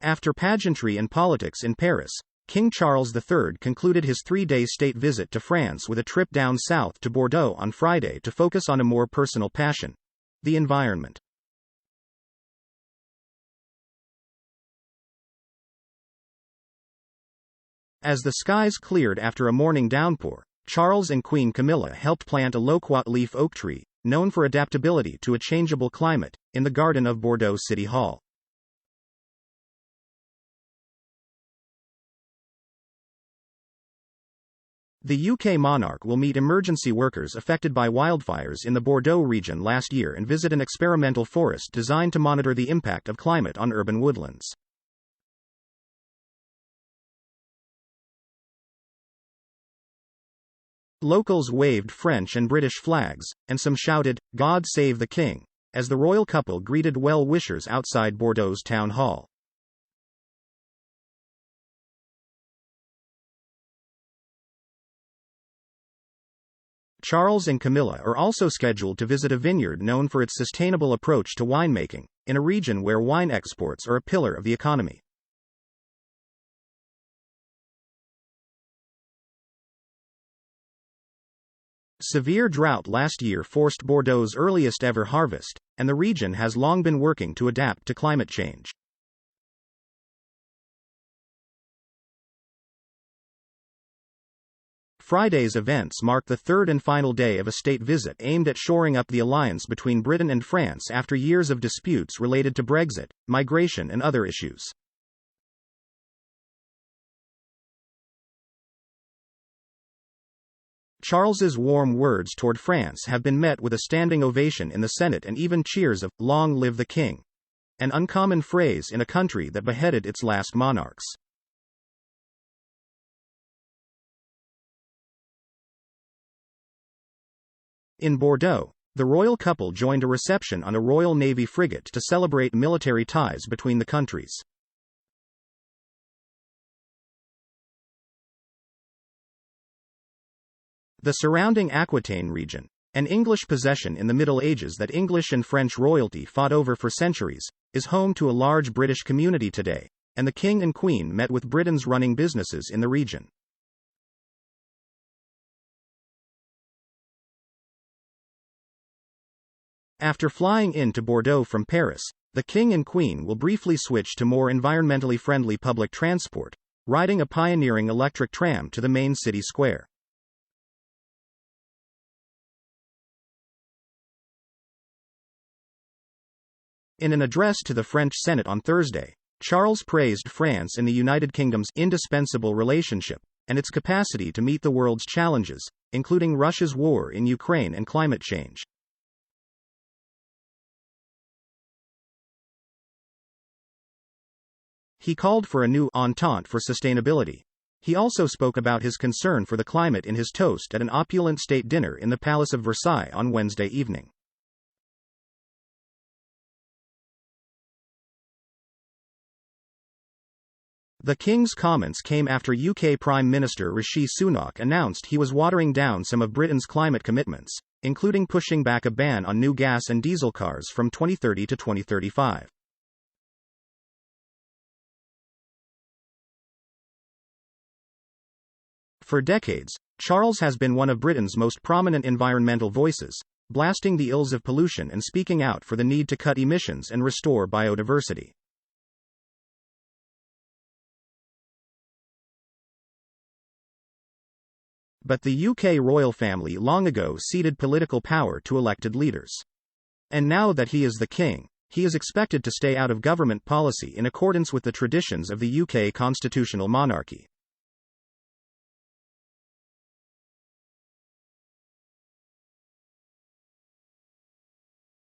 After pageantry and politics in Paris, King Charles III concluded his 3-day state visit to France with a trip down south to Bordeaux on Friday to focus on a more personal passion: the environment. As the skies cleared after a morning downpour, Charles and Queen Camilla helped plant a loquat-leaf oak tree, known for adaptability to a changeable climate, in the garden of Bordeaux City Hall. The UK monarch will meet emergency workers affected by wildfires in the Bordeaux region last year and visit an experimental forest designed to monitor the impact of climate on urban woodlands. Locals waved French and British flags, and some shouted, "God save the King," as the royal couple greeted well-wishers outside Bordeaux's town hall. Charles and Camilla are also scheduled to visit a vineyard known for its sustainable approach to winemaking, in a region where wine exports are a pillar of the economy. Severe drought last year forced Bordeaux's earliest ever harvest, and the region has long been working to adapt to climate change. Friday's events mark the third and final day of a state visit aimed at shoring up the alliance between Britain and France after years of disputes related to Brexit, migration and other issues. Charles's warm words toward France have been met with a standing ovation in the Senate and even cheers of "Long live the King," an uncommon phrase in a country that beheaded its last monarchs. In Bordeaux, the royal couple joined a reception on a Royal Navy frigate to celebrate military ties between the countries. The surrounding Aquitaine region, an English possession in the Middle Ages that English and French royalty fought over for centuries, is home to a large British community today, and the King and Queen met with Britain's running businesses in the region. After flying into Bordeaux from Paris, the King and Queen will briefly switch to more environmentally friendly public transport, riding a pioneering electric tram to the main city square. In an address to the French Senate on Thursday, Charles praised France and the United Kingdom's indispensable relationship, and its capacity to meet the world's challenges, including Russia's war in Ukraine and climate change. He called for a new entente for sustainability. He also spoke about his concern for the climate in his toast at an opulent state dinner in the Palace of Versailles on Wednesday evening. The King's comments came after UK Prime Minister Rishi Sunak announced he was watering down some of Britain's climate commitments, including pushing back a ban on new gas and diesel cars from 2030 to 2035. For decades, Charles has been one of Britain's most prominent environmental voices, blasting the ills of pollution and speaking out for the need to cut emissions and restore biodiversity. But the UK royal family long ago ceded political power to elected leaders. And now that he is the king, he is expected to stay out of government policy in accordance with the traditions of the UK constitutional monarchy.